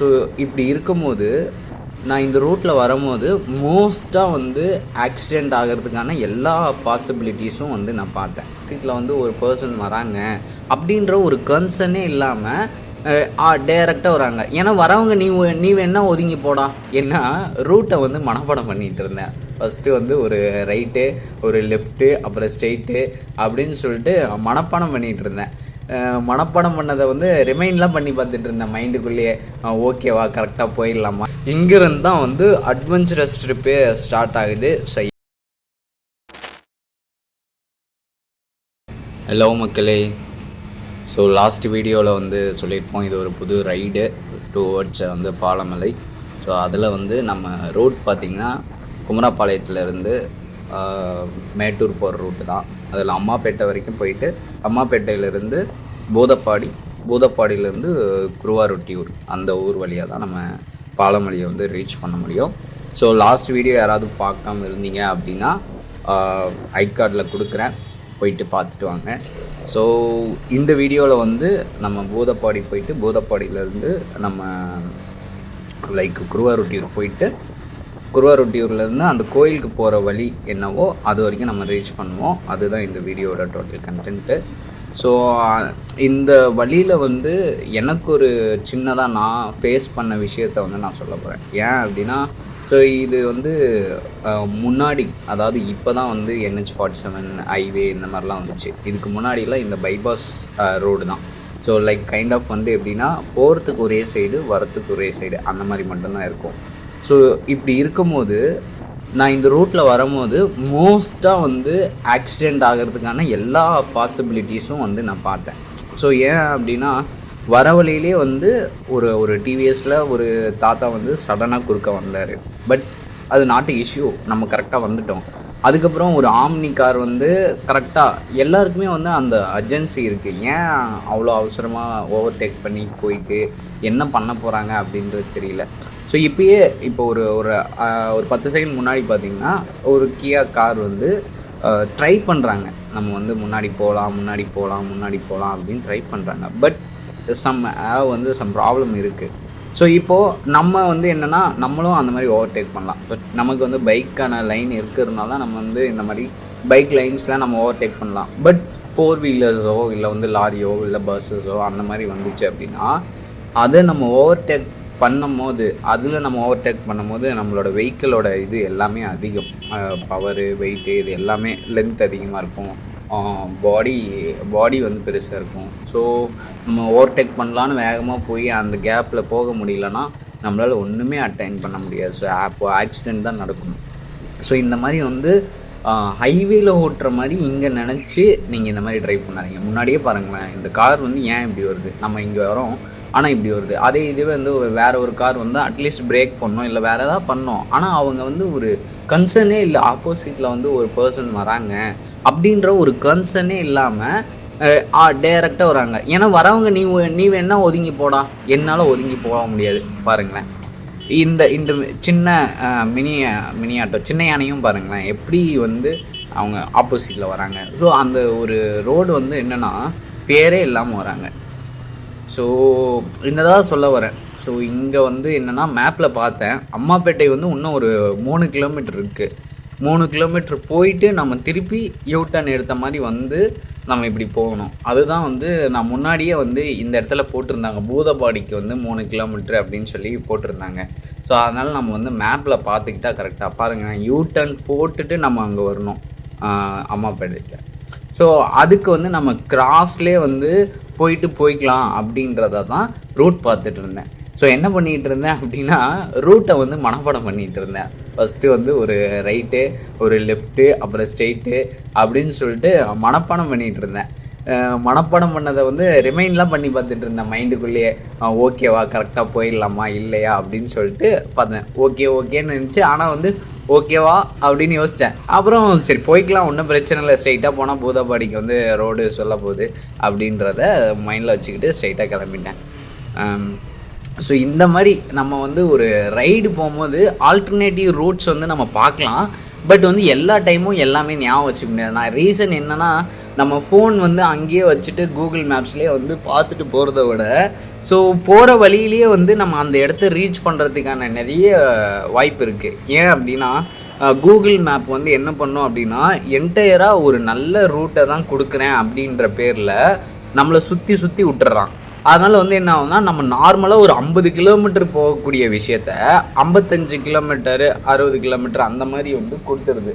So இப்படி இருக்கும்போது நான் இந்த ரூட்டில் வரும்போது மோஸ்ட்டாக வந்து ஆக்சிடெண்ட் ஆகிறதுக்கான எல்லா பாசிபிலிட்டிஸும் வந்து நான் பார்த்தேன். சீட்டில் வந்து ஒரு பர்சன் வராங்க அப்படின்ற ஒரு கன்சர்னே இல்லாமல் டைரெக்டாக வராங்க. ஏன்னா வரவங்க நீ வேணா ஒதுங்கி போடா. ஏன்னா ரூட்டை வந்து மனப்பாடம் பண்ணிகிட்டு இருந்தேன். ஃபஸ்ட்டு வந்து ஒரு ரைட்டு, ஒரு லெஃப்ட்டு, அப்புறம் ஸ்ட்ரெயிட்டு அப்படின்னு சொல்லிட்டு மனப்பாடம் பண்ணிகிட்டு இருந்தேன். மனப்பாடம் பண்ணதை வந்து ரிமைண்ட்லாம் பண்ணி பார்த்துட்டு இருந்தேன் மைண்டுக்குள்ளேயே. ஓகேவா, கரெக்டாக போயிடலாமா. இங்கேருந்து தான் வந்து அட்வென்ச்சரஸ் ட்ரிப்பே ஸ்டார்ட் ஆகுது. ஹலோ மக்களே. ஸோ லாஸ்ட் வீடியோவில் வந்து சொல்லியிருப்போம், இது ஒரு புது ரைடு டுவர்ட்ஸ் வந்து பாலமலை. ஸோ அதில் வந்து நம்ம ரூட் பார்த்திங்கன்னா குமரப்பாளையத்துலேருந்து மேட்டூர் போகிற ரூட்டு தான். அதில் அம்மாப்பேட்டை வரைக்கும் போயிட்டு அம்மாப்பேட்டையிலேருந்து பூதப்பாடியிலேருந்து குருவாரொட்டியூர் அந்த ஊர் வழியாக தான் நம்ம பாலமலையை வந்து ரீச் பண்ண முடியும். ஸோ லாஸ்ட் வீடியோ யாராவது பார்க்காம இருந்தீங்க அப்படின்னா ஐகார்டில் கொடுக்குறேன், போயிட்டு பார்த்துட்டு வாங்க. ஸோ இந்த வீடியோவில் வந்து நம்ம பூதப்பாடி போயிட்டு பூதப்பாடியிலேருந்து நம்ம குருவாரொட்டியூர் போயிட்டு குருவாரொட்டியூர்லேருந்து அந்த கோயிலுக்கு போகிற வழி என்னவோ அது வரைக்கும் நம்ம ரீச் பண்ணுவோம். அதுதான் இந்த வீடியோட டோட்டல் கண்டென்ட்டு. ஸோ இந்த வழியில் வந்து எனக்கு ஒரு சின்னதாக நான் ஃபேஸ் பண்ண விஷயத்தை வந்து நான் சொல்ல போகிறேன். ஏன் அப்படின்னா, ஸோ இது வந்து முன்னாடி, அதாவது இப்போ தான் வந்து NH-47 ஹைவே இந்த மாதிரிலாம் வந்துச்சு. இதுக்கு முன்னாடிலாம் இந்த பைபாஸ் ரோடு தான். ஸோ கைண்ட் ஆஃப் வந்து எப்படின்னா, போகிறதுக்கு ஒரே சைடு, வரத்துக்கு ஒரே சைடு, அந்த மாதிரி மட்டும்தான் இருக்கும். ஸோ இப்படி இருக்கும்போது நான் இந்த ரூட்டில் வரும்போது மோஸ்ட்டாக வந்து ஆக்சிடெண்ட் ஆகிறதுக்கான எல்லா பாசிபிலிட்டிஸும் வந்து நான் பார்த்தேன். ஸோ ஏன் அப்படின்னா, வர வழியிலே வந்து ஒரு டிவிஎஸில் ஒரு தாத்தா வந்து சடனாக குறுக்க வந்தார். பட் அது நாட் இஷ்யூ, நம்ம கரெக்டாக வந்துட்டோம். அதுக்கப்புறம் ஒரு ஆம்னி கார் வந்து கரெக்டாக எல்லாருக்குமே வந்து அந்த அர்ஜென்சி இருக்குது. ஏன் அவ்வளோ அவசரமாக ஓவர்டேக் பண்ணி போயிட்டு என்ன பண்ண போகிறாங்க அப்படின்றது தெரியல. ஸோ இப்போ ஒரு 10 செகண்ட் முன்னாடி பார்த்திங்கன்னா ஒரு கியா கார் வந்து ட்ரை பண்ணுறாங்க, நம்ம வந்து முன்னாடி போகலாம் அப்படின்னு ட்ரை பண்ணுறாங்க. பட் சம் ப்ராப்ளம் இருக்குது. ஸோ இப்போது நம்ம வந்து என்னென்னா, நம்மளும் அந்த மாதிரி ஓவர்டேக் பண்ணலாம். பட் நமக்கு வந்து பைக்கான லைன் இருக்கிறதுனால நம்ம வந்து இந்த மாதிரி பைக் லைன்ஸில் நம்ம ஓவர்டேக் பண்ணலாம். பட் 4 வீலர்ஸோ இல்லை வந்து லாரியோ இல்லை பஸ்ஸஸோ அந்த மாதிரி வந்துச்சு அப்படின்னா, அதை நம்ம ஓவர்டேக் பண்ணும்போது நம்மளோட வெஹிக்கிளோட இது எல்லாமே அதிகம், பவரு, வெயிட்டு, இது எல்லாமே லென்த் அதிகமாக இருக்கும், பாடி வந்து பெருசாக இருக்கும். ஸோ நம்ம ஓவர்டேக் பண்ணலான்னு வேகமாக போய் அந்த கேப்பில் போக முடியலன்னா நம்மளால் ஒன்றுமே அட்டைன் பண்ண முடியாது. ஸோ அப்போது ஆக்சிடெண்ட் தான் நடக்கும். ஸோ இந்த மாதிரி வந்து ஹைவேயில் ஓட்டுற மாதிரி இங்கே நினச்சி நீங்கள் இந்த மாதிரி ட்ரைவ் பண்ணாதீங்க. முன்னாடியே பாருங்களேன், இந்த கார் வந்து ஏன் இப்படி வருது, நம்ம இங்கே வரோம் ஆனால் இப்படி வருது. அதே இதுவே வந்து வேறு ஒரு கார் வந்து அட்லீஸ்ட் பிரேக் பண்ணோம், இல்லை வேறு எதாவது பண்ணோம், ஆனால் அவங்க வந்து ஒரு கன்சர்னே இல்லை. ஆப்போசிட்டில் வந்து ஒரு பர்சன் வராங்க அப்படின்ற ஒரு கன்சர்னே இல்லாமல் டைரெக்டாக வராங்க. ஏன்னா வரவங்க நீ வேணா ஒதுங்கி போடா. என்னால் ஒதுங்கி போக முடியாது. பாருங்களேன், இந்த சின்ன மினி ஆட்டோ, சின்ன யானையும் பாருங்களேன் எப்படி வந்து அவங்க ஆப்போசிட்டில் வராங்க. ஸோ அந்த ஒரு ரோடு வந்து என்னென்னா பேரே இல்லாமல் வராங்க. ஸோ என்னதான் சொல்ல வரேன். ஸோ இங்கே வந்து என்னென்னா, மேப்பில் பார்த்தேன், அம்மாப்பேட்டை வந்து இன்னும் ஒரு 3 கிலோமீட்டர் இருக்குது. 3 கிலோமீட்டர் போயிட்டு நம்ம திருப்பி யூட்டர்ன் எடுத்த மாதிரி வந்து நம்ம இப்படி போகணும். அதுதான் வந்து நான் முன்னாடியே வந்து இந்த இடத்துல போட்டிருந்தாங்க, பூதப்பாடிக்கு வந்து 3 கிலோமீட்டர் அப்படின்னு சொல்லி போட்டிருந்தாங்க. ஸோ அதனால் நம்ம வந்து மேப்பில் பார்த்துக்கிட்டா கரெக்டாக பாருங்கள், யூட்டர்ன் போட்டுட்டு நம்ம அங்கே வரணும் அம்மாப்பேட்டைக்கு. ஸோ அதுக்கு வந்து நம்ம கிராஸ்லேயே வந்து போய்க்கலாம் அப்படின்றத தான் ரூட் பார்த்துட்டு இருந்தேன். ஸோ என்ன பண்ணிகிட்டு இருந்தேன் அப்படின்னா, ரூட்டை வந்து மனப்பாடம் பண்ணிகிட்டு இருந்தேன். ஃபஸ்ட்டு வந்து ஒரு ரைட்டு, ஒரு லெஃப்ட்டு, அப்புறம் ஸ்ட்ரெயிட்டு அப்படின்னு சொல்லிட்டு மனப்பாடம் பண்ணிகிட்டு இருந்தேன். மனப்பாடம் பண்ணதை வந்து ரிமைண்ட்லாம் பண்ணி பார்த்துட்டு இருந்தேன் மைண்டுக்குள்ளேயே. ஓகேவா, கரெக்டாக போயிடலாமா இல்லையா அப்படின்னு சொல்லிட்டு பார்த்தேன். ஓகேன்னு இருந்துச்சு. ஆனால் வந்து ஓகேவா அப்படின்னு யோசித்தேன். அப்புறம் சரி போய்க்கலாம், ஒன்றும் பிரச்சனை இல்லை, ஸ்ட்ரைட்டாக போனால் பூதப்பாடிக்கு வந்து ரோடு சொல்ல போகுது அப்படின்றத மைண்டில் வச்சுக்கிட்டு ஸ்ட்ரைட்டாக கிளம்பிட்டேன். ஸோ இந்த மாதிரி நம்ம வந்து ஒரு ரைடு போகும்போது ஆல்டர்னேட்டிவ் ரூட்ஸ் வந்து நம்ம பார்க்கலாம். பட் வந்து எல்லா டைமும் எல்லாமே ஞாபகம் வச்சுக்க முடியாது. நான் ரீசன் என்னென்னா, நம்ம ஃபோன் வந்து அங்கேயே வச்சுட்டு கூகுள் மேப்ஸ்லேயே வந்து பார்த்துட்டு போகிறத விட ஸோ போகிற வழியிலேயே வந்து நம்ம அந்த இடத்த ரீச் பண்ணுறதுக்கான நிறைய வாய்ப்பு இருக்குது. ஏன் அப்படின்னா கூகுள் மேப் வந்து என்ன பண்ணோம் அப்படின்னா என்டையராக ஒரு நல்ல ரூட்டை தான் கொடுக்குறேன் அப்படின்ற பேரில் நம்மளை சுற்றி சுற்றி விட்டுறான். அதனால் வந்து என்ன ஆகுதுன்னா நம்ம நார்மலாக ஒரு 50 கிலோமீட்டர் போகக்கூடிய விஷயத்த 55 கிலோமீட்டரு 60 கிலோமீட்டர் அந்த மாதிரி வந்து கொடுத்துருது.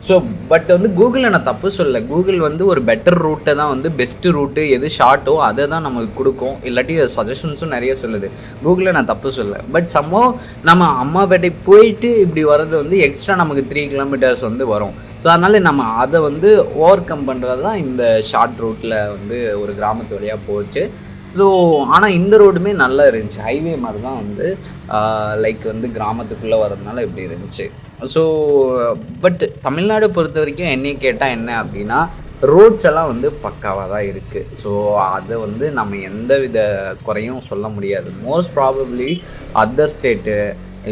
ஸோ பட் வந்து கூகுளில் நான் தப்பு சொல்லலை. கூகுள் வந்து ஒரு பெட்டர் ரூட்டை தான் வந்து பெஸ்ட்டு ரூட்டு எது ஷார்ட்டோ அதை தான் நமக்கு கொடுக்கும். இல்லாட்டி சஜஷன்ஸும் நிறைய சொல்லுது. கூகுளில் நான் தப்பு சொல்லலை. பட் சம்மோ நம்ம அம்மாப்பேட்டை போயிட்டு இப்படி வர்றது வந்து எக்ஸ்ட்ரா நமக்கு 3 கிலோமீட்டர்ஸ் வந்து வரும். ஸோ அதனால் நம்ம அதை வந்து ஓவர் கம் பண்ணுறது தான் இந்த ஷார்ட் ரூட்டில் வந்து ஒரு கிராமத்து வழியாக போச்சு. ஸோ ஆனால் இந்த ரோடுமே நல்லா இருந்துச்சு. ஹைவே மாதிரி தான் வந்து லைக் வந்து கிராமத்துக்குள்ளே வர்றதுனால இப்படி இருந்துச்சு. ஸோ பட் தமிழ்நாடு பொறுத்த வரைக்கும் என்னையை கேட்டால் என்ன அப்படின்னா ரோட்ஸ் எல்லாம் வந்து பக்காவாக தான் இருக்குது. ஸோ அதை வந்து நம்ம எந்த வித குறையும் சொல்ல முடியாது. மோஸ்ட் ப்ராபப்ளி அதர் ஸ்டேட்டு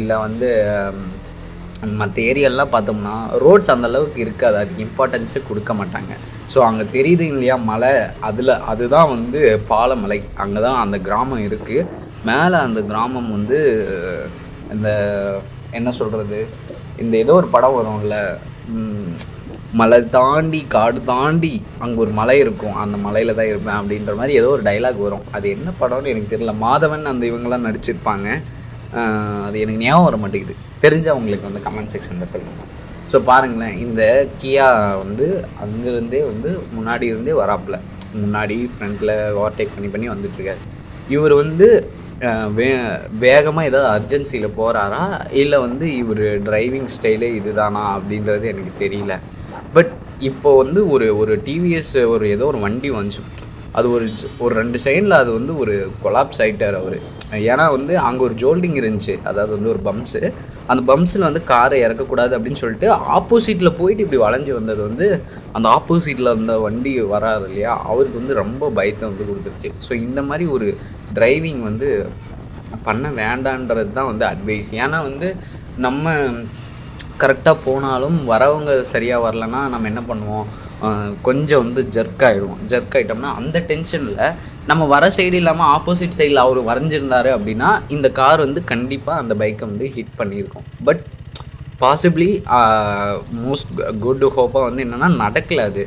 இல்லை வந்து மற்ற ஏரியாலாம் பார்த்தோம்னா ரோட்ஸ் அந்தளவுக்கு இருக்காது. அதுக்கு இம்பார்ட்டன்ஸே கொடுக்க மாட்டாங்க. ஸோ அங்கே தெரியுது இல்லையா மலை, அதுதான் வந்து பாலமலை. அங்கே தான் அந்த கிராமம் இருக்குது. மேலே அந்த கிராமம் வந்து இந்த என்ன சொல்கிறது, இந்த ஏதோ ஒரு படம் வரும்ல, மலை தாண்டி காடு தாண்டி அங்கே ஒரு மலை இருக்கும், அந்த மலையில் தான் இருப்பேன் அப்படின்ற மாதிரி ஏதோ ஒரு டைலாக் வரும். அது என்ன படம்னு எனக்கு தெரியல. மாதவன் அந்த இவங்கெல்லாம் நடிச்சிருப்பாங்க. அது எனக்கு ஞாபகம் வர மாட்டேங்குது. தெரிஞ்சவங்களுக்கு வந்து கமெண்ட் செக்ஷனில் சொல்லுங்கள். ஸோ பாருங்களேன், இந்த கியா வந்து அங்கேருந்தே வந்து முன்னாடி இருந்தே வராப்பில், முன்னாடி ஃப்ரண்ட்டில் ஓவர்டேக் பண்ணி வந்துட்டுருக்காரு. இவர் வந்து வேகமாக ஏதாவது அர்ஜென்சியில் போகிறாரா இல்லை வந்து இவர் டிரைவிங் ஸ்டைலே இதுதானா அப்படின்றது எனக்கு தெரியல. பட் இப்போ வந்து ஒரு டிவிஎஸ் ஏதோ ஒரு வண்டி வந்துச்சு. அது ஒரு 2 செகண்டில் அது வந்து ஒரு கொலாப்ஸ் ஆகிட்டார் அவர். ஏன்னா வந்து அங்கே ஒரு ஜோல்டிங் இருந்துச்சு, அதாவது வந்து ஒரு பம்ப்ஸு. அந்த பம்ப்ஸில் வந்து காரை இறக்கக்கூடாது அப்படின்னு சொல்லிட்டு ஆப்போசிட்டில் போயிட்டு இப்படி வளைஞ்சி வந்தது வந்து அந்த ஆப்போசிட்டில் அந்த வண்டி வராது இல்லையா, அவருக்கு வந்து ரொம்ப பயத்தை வந்து கொடுத்துருச்சு. ஸோ இந்த மாதிரி ஒரு டிரைவிங் வந்து பண்ண வேண்டான்றது தான் வந்து அட்வைஸ். ஏன்னா வந்து நம்ம கரெக்டாக போனாலும் வரவங்க சரியாக வரலன்னா நம்ம என்ன பண்ணுவோம், கொஞ்சம் வந்து ஜர்க் ஆகிட்டோம்னா அந்த டென்ஷனில் நம்ம வர சைடு இல்லாமல் ஆப்போசிட் சைடில் அவர் வரைஞ்சிருந்தார் அப்படின்னா இந்த கார் வந்து கண்டிப்பாக அந்த பைக்கை வந்து ஹிட் பண்ணியிருக்கோம். பட் பாசிபிளி மோஸ்ட் குட் ஹோப்பாக வந்து என்னென்னா நடக்கலை அது.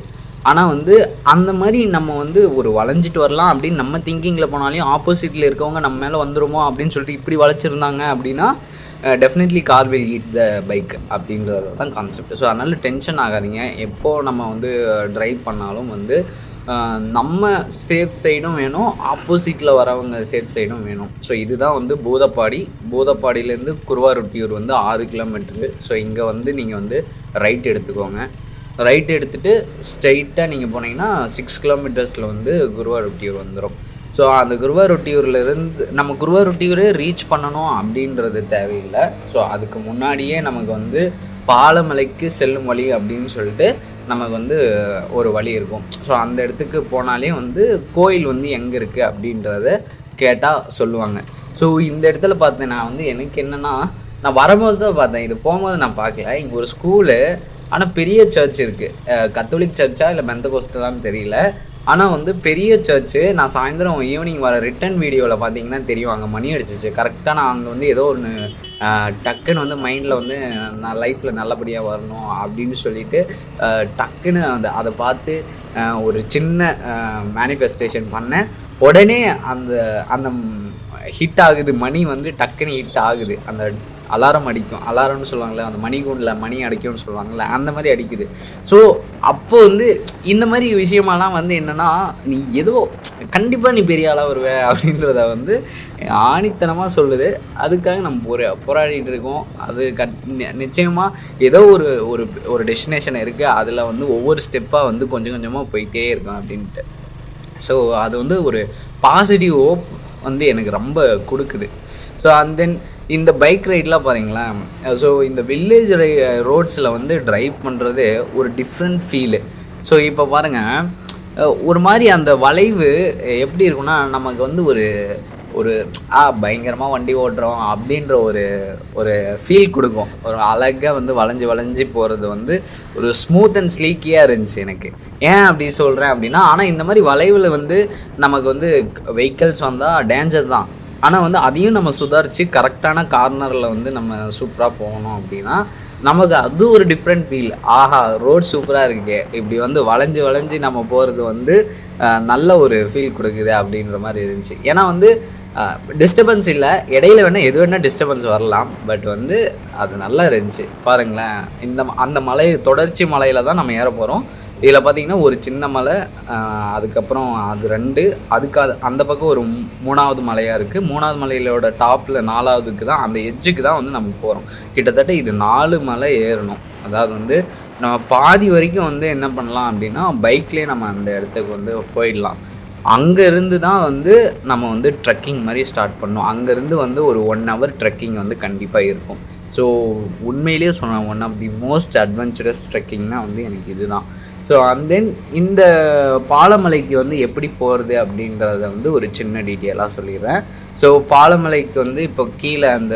ஆனால் வந்து அந்த மாதிரி நம்ம வந்து ஒரு வளைஞ்சிட்டு வரலாம் அப்படின்னு நம்ம திங்கிங்கில் போனாலையும் ஆப்போசிட்டில் இருக்கவங்க நம்ம மேலே வந்துருமோ அப்படின்னு சொல்லிட்டு இப்படி வளைச்சிருந்தாங்க அப்படின்னா definitely car will hit the bike அப்படின்றது தான் கான்செப்ட். ஸோ அதனால் டென்ஷன் ஆகாதீங்க. எப்போது நம்ம வந்து ட்ரைவ் பண்ணாலும் வந்து நம்ம சேஃப் சைடும் வேணும், ஆப்போசிட்டில் வரவங்க சேஃப் சைடும் வேணும். ஸோ இதுதான் வந்து பூதப்பாடியிலேருந்து குருவாரொட்டியூர் வந்து 6 கிலோமீட்டரு. ஸோ இங்கே வந்து நீங்கள் வந்து ரைட் எடுத்துக்கோங்க. ரைட் எடுத்துகிட்டு ஸ்ட்ரைட்டாக நீங்கள் போனீங்கன்னா 6 கிலோமீட்டர்ஸில் வந்து குருவாரொட்டியூர் வந்துடும். ஸோ அந்த குருவாரொட்டியூர்லேருந்து நம்ம குருவாரொட்டியூரே ரீச் பண்ணணும் அப்படின்றது தேவையில்லை. ஸோ அதுக்கு முன்னாடியே நமக்கு வந்து பாலமலைக்கு செல்லும் வழி அப்படின்னு சொல்லிட்டு நமக்கு வந்து ஒரு வழி இருக்கும். ஸோ அந்த இடத்துக்கு போனாலே வந்து கோயில் வந்து எங்கே இருக்குது அப்படின்றத கேட்டால் சொல்லுவாங்க. ஸோ இந்த இடத்துல பார்த்தேன் நான் வந்து எனக்கு என்னென்னா, நான் வரும்போது தான் பார்த்தேன், இது போகும்போது நான் பார்க்கல. இங்கே ஒரு ஸ்கூலு, ஆனால் பெரிய சர்ச் இருக்குது. கத்தோலிக் சர்ச்சா இல்லை பெந்தகோஸ்டலான்னு தெரியல. ஆனால் வந்து பெரிய சர்ச்சு. நான் சாயந்தரம் ஈவினிங் வர ரிட்டன் வீடியோவில் பார்த்தீங்கன்னா தெரியும், அங்கே மணி அடிச்சிச்சு. கரெக்டாக நான் அங்கே வந்து ஏதோ ஒன்று டக்குன்னு வந்து மைண்டில் வந்து நான் லைஃப்பில் நல்லபடியாக வரணும் அப்படின்னு சொல்லிட்டு டக்குன்னு அதை பார்த்து ஒரு சின்ன மேனிஃபெஸ்டேஷன் பண்ணேன். உடனே அந்த அந்த ஹிட் ஆகுது, மணி வந்து டக்குன்னு ஹிட் ஆகுது. அந்த அலாரம் அடிக்கும், அலாரம்னு சொல்லுவாங்களே, அந்த மணிக்கூண்டில் மணி அடிக்கும்னு சொல்லுவாங்கள்ல, அந்த மாதிரி அடிக்குது. ஸோ அப்போ வந்து இந்த மாதிரி விஷயமெல்லாம் வந்து என்னென்னா, நீ ஏதோ கண்டிப்பாக நீ பெரிய ஆளாக வருவே அப்படின்றத வந்து ஆணித்தனமாக சொல்லுது. அதுக்காக நம்ம போராடிட்டு இருக்கோம். அது நிச்சயமாக ஏதோ ஒரு டெஸ்டினேஷன் இருக்குது. அதில் வந்து ஒவ்வொரு ஸ்டெப்பாக வந்து கொஞ்சம் கொஞ்சமாக போயிட்டே இருக்கும் அப்படின்ட்டு. ஸோ அது வந்து ஒரு பாசிட்டிவ் ஹோப் வந்து எனக்கு ரொம்ப கொடுக்குது. ஸோ அண்ட் தென் இந்த பைக் ரைட்லாம் பாருங்களேன். ஸோ இந்த வில்லேஜ் ரோட்ஸில் வந்து ட்ரைவ் பண்ணுறது ஒரு டிஃப்ரெண்ட் ஃபீலு. ஸோ இப்போ பாருங்கள், ஒரு மாதிரி அந்த வளைவு எப்படி இருக்குன்னா, நமக்கு வந்து ஒரு ஒரு பயங்கரமாக வண்டி ஓட்டுறோம் அப்படின்ற ஒரு ஒரு ஃபீல் கொடுக்கும். ஒரு அழகாக வந்து வளைஞ்சு போகிறது வந்து ஒரு ஸ்மூத் அண்ட் ஸ்லீக்கியாக இருந்துச்சு எனக்கு. ஏன் அப்படி சொல்கிறேன் அப்படின்னா, ஆனால் இந்த மாதிரி வளைவில் வந்து நமக்கு வந்து வெஹிக்கிள்ஸ் வந்தால் டேஞ்சர் தான். ஆனால் வந்து அதையும் நம்ம சுதாரித்து கரெக்டான கார்னரில் வந்து நம்ம சூப்பராக போகணும் அப்படின்னா நமக்கு அது ஒரு டிஃப்ரெண்ட் ஃபீல். ரோட் சூப்பராக இருக்கே, இப்படி வந்து வளைஞ்சு நம்ம போகிறது வந்து நல்ல ஒரு ஃபீல் கொடுக்குது அப்படின்ற மாதிரி இருந்துச்சு. ஏன்னா வந்து டிஸ்டர்பன்ஸ் இல்லை, இடையில வேணால் எது வேணால் டிஸ்டர்பன்ஸ் வரலாம், பட் வந்து அது நல்லா இருந்துச்சு. பாருங்களேன், அந்த மலை தொடர்ச்சி மலையில் தான் நம்ம ஏற போகிறோம். இதில் பார்த்திங்கன்னா ஒரு சின்ன மலை, அதுக்கப்புறம் அது 2, அந்த பக்கம் ஒரு 3வது மலையாக இருக்குது. 3வது மலையிலோட டாப்பில் 4வதுக்கு தான், அந்த எட்ஜுக்கு தான் வந்து நம்ம போகிறோம். கிட்டத்தட்ட இது 4 மலை ஏறணும். அதாவது வந்து நம்ம பாதி வரைக்கும் வந்து என்ன பண்ணலாம் அப்படின்னா பைக்லேயே நம்ம அந்த இடத்துக்கு வந்து போயிடலாம். அங்கேருந்து தான் வந்து நம்ம வந்து ட்ரெக்கிங் மாதிரி ஸ்டார்ட் பண்ணோம். அங்கேருந்து வந்து ஒரு 1 ஹவர் ட்ரெக்கிங் வந்து கண்டிப்பாக இருக்கும். ஸோ உண்மையிலேயே சொன்னேன், one of the most adventurous ட்ரெக்கிங்னால் வந்து எனக்கு இது தான். ஸோ தென் இந்த பாலமலைக்கு வந்து எப்படி போகிறது அப்படின்றத வந்து ஒரு சின்ன டீட்டெயிலாக சொல்லிடுறேன். ஸோ பாலமலைக்கு வந்து இப்போ கீழே அந்த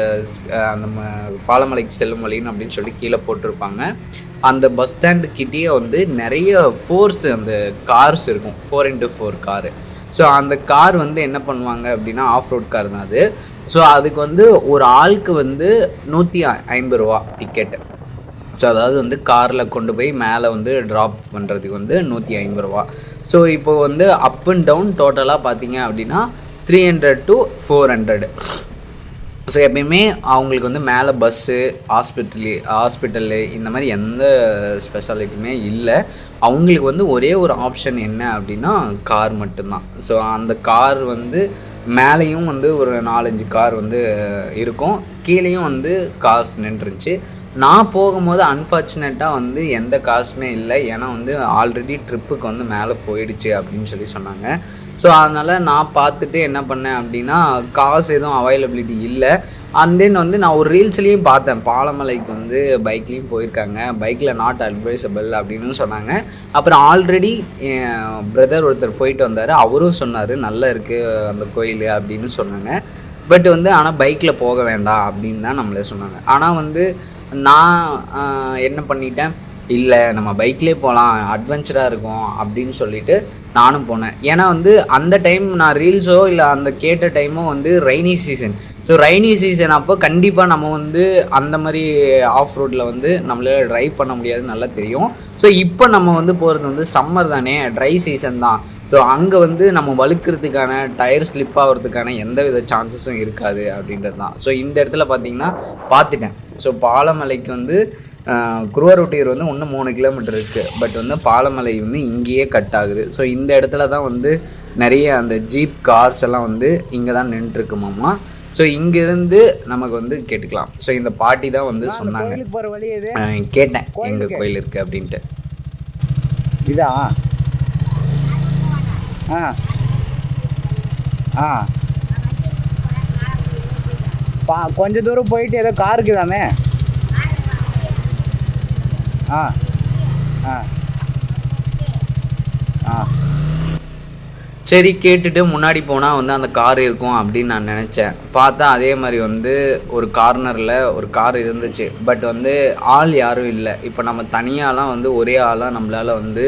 பாலமலைக்கு செல்லும் வழின்னு அப்படின்னு சொல்லி கீழே போட்டிருப்பாங்க. அந்த பஸ் ஸ்டாண்டுக்கிட்டேயே வந்து நிறைய அந்த கார்ஸ் இருக்கும், 4x4 காரு. ஸோ அந்த கார் வந்து என்ன பண்ணுவாங்க அப்படின்னா ஆஃப் ரோட் கார் தான் அது. ஸோ அதுக்கு வந்து ஒரு ஆளுக்கு வந்து 150 ரூபா டிக்கெட்டு. ஸோ அதாவது வந்து காரில் கொண்டு போய் மேலே வந்து ட்ராப் பண்ணுறதுக்கு வந்து 150 ரூபா. ஸோ இப்போ வந்து அப் அண்ட் டவுன் டோட்டலாக பார்த்தீங்க அப்படின்னா 300 to 400. ஸோ எப்பயுமே அவங்களுக்கு வந்து மேலே பஸ்ஸு, ஹாஸ்பிட்டலு இந்த மாதிரி எந்த ஸ்பெஷாலிட்டியுமே இல்லை. அவங்களுக்கு வந்து ஒரே ஒரு ஆப்ஷன் என்ன அப்படின்னா கார் மட்டும்தான். ஸோ அந்த கார் வந்து மேலேயும் வந்து ஒரு 4-5 கார் வந்து இருக்கும், கீழேயும் வந்து கார்ஸ் நின்றுருந்துச்சு. நான் போகும்போது அன்ஃபார்ச்சுனேட்டாக வந்து எந்த காசுமே இல்லை, ஏன்னா வந்து ஆல்ரெடி ட்ரிப்புக்கு வந்து மேலே போயிடுச்சு அப்படின்னு சொல்லி சொன்னாங்க. ஸோ அதனால் நான் பார்த்துட்டு என்ன பண்ணேன் அப்படின்னா காசு எதுவும் அவைலபிலிட்டி இல்லை. அண்ட் தென் வந்து நான் ஒரு ரீல்ஸ்லேயும் பார்த்தேன், பாலமலைக்கு வந்து பைக்லேயும் போயிருக்காங்க, பைக்கில் நாட் அட்வைசபிள் அப்படின்னு சொன்னாங்க. அப்புறம் ஆல்ரெடி என் பிரதர் ஒருத்தர் போயிட்டு வந்தார், அவரும் சொன்னார் நல்லா இருக்குது அந்த கோயில் அப்படின்னு சொன்னாங்க. பட் வந்து ஆனால் பைக்கில் போக வேண்டாம் அப்படின்னு தான் நம்மளே சொன்னாங்க. ஆனால் வந்து நான் என்ன பண்ணிட்டேன், இல்லை நம்ம பைக்லேயே போகலாம், அட்வென்ச்சராக இருக்கும் அப்படின்னு சொல்லிட்டு நானும் போனேன். ஏன்னா வந்து அந்த டைம் நான் ரீல்ஸோ இல்லை அந்த கேட்ட டைமோ வந்து rainy season. So rainy season அப்போ கண்டிப்பாக நம்ம வந்து அந்த மாதிரி ஆஃப் ரோட்டில் வந்து நம்மளால் ட்ரைவ் பண்ண முடியாதுன்னு நல்லா தெரியும். ஸோ இப்போ நம்ம வந்து போகிறது வந்து சம்மர் தானே, ட்ரை சீசன் தான். ஸோ அங்கே வந்து நம்ம வழுக்கிறதுக்கான, டயர் ஸ்லிப் ஆகிறதுக்கான எந்த வித சான்சஸும் இருக்காது அப்படின்றது தான். ஸோ இந்த இடத்துல பார்த்தீங்கன்னா பார்த்துட்டேன். ஸோ பாலமலைக்கு வந்து குருவாரூட்டியூர் வந்து இன்னும் 3 கிலோமீட்டர் இருக்குது, பட் வந்து பாலமலை வந்து இங்கேயே கட் ஆகுது. ஸோ இந்த இடத்துல தான் வந்து நிறைய அந்த ஜீப் கார்ஸ் எல்லாம் வந்து இங்கே தான் நின்றுருக்குமாம்மா. ஸோ இங்கேருந்து நமக்கு வந்து கேட்டுக்கலாம். ஸோ இந்த பாட்டி தான் வந்து சொன்னாங்க, கேட்டேன் எங்கள் கோயில் இருக்குது அப்படின்ட்டு. இதா கொஞ்சம் தூரம் போயிட்டு ஏதோ கார் இருக்குதாமே. சரி கேட்டுட்டு முன்னாடி போனால் வந்து அந்த கார் இருக்கும் அப்படின்னு நான் நினச்சேன். பார்த்தா அதே மாதிரி வந்து ஒரு கார்னரில் ஒரு கார் இருந்துச்சு, பட் வந்து ஆள் யாரும் இல்லை. இப்போ நம்ம தனியாலாம் வந்து ஒரே ஆளாக நம்மளால் வந்து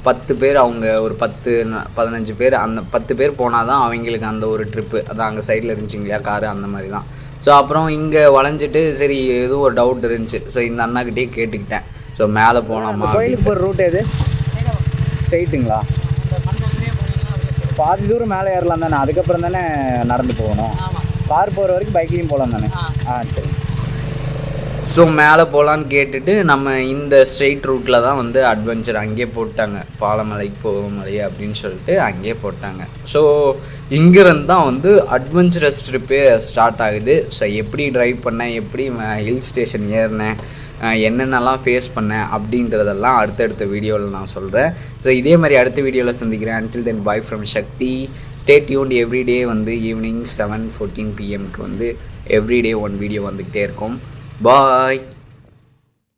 10 பேர், அவங்க ஒரு 10-15 பேர், அந்த 10 பேர் போனால் தான் அவங்களுக்கு அந்த ஒரு ட்ரிப்பு. அதான் அங்கே சைடில் இருந்துச்சிங்க இல்லையா காரு, அந்த மாதிரி தான். ஸோ அப்புறம் இங்கே வளைஞ்சிட்டு சரி எதுவும் ஒரு டவுட் இருந்துச்சு. ஸோ இந்த அண்ணாக்கிட்டே கேட்டுக்கிட்டேன், ஸோ மேலே போகலாமா, கோயிலுக்கு போகிற ரூட் எது ஸ்ட்ரைட்டுங்களா? பாதி தூரம் மேலே ஏறலாம் தானே, அதுக்கப்புறம் தானே நடந்து போகணும். கார் போகிற வரைக்கும் பைக்லேயும் போகலாம் தானே. சரி. ஸோ மேலே போகலான்னு கேட்டுட்டு நம்ம இந்த ஸ்ட்ரெயிட் ரூட்டில் தான் வந்து அட்வென்ச்சர் அங்கேயே போட்டாங்க, பாலமலைக்கு போகும் மலை அப்படின்னு சொல்லிட்டு அங்கேயே போட்டாங்க. ஸோ இங்கேருந்து தான் வந்து அட்வென்ச்சரஸ் ட்ரிப்பே ஸ்டார்ட் ஆகுது. ஸோ எப்படி ட்ரைவ் பண்ணேன், எப்படி ஹில் ஸ்டேஷன் ஏறினேன், என்னென்னலாம் ஃபேஸ் பண்ணேன் அப்படின்றதெல்லாம் அடுத்தடுத்த வீடியோவில் நான் சொல்கிறேன். ஸோ இதே மாதிரி அடுத்த வீடியோவில் சந்திக்கிறேன். Until then bye from Shakti. Stay tuned. Everyday வந்து ஈவினிங் 7:14 PM வந்து எவ்ரிடே 1 வீடியோ வந்துக்கிட்டே இருக்கும். Bye.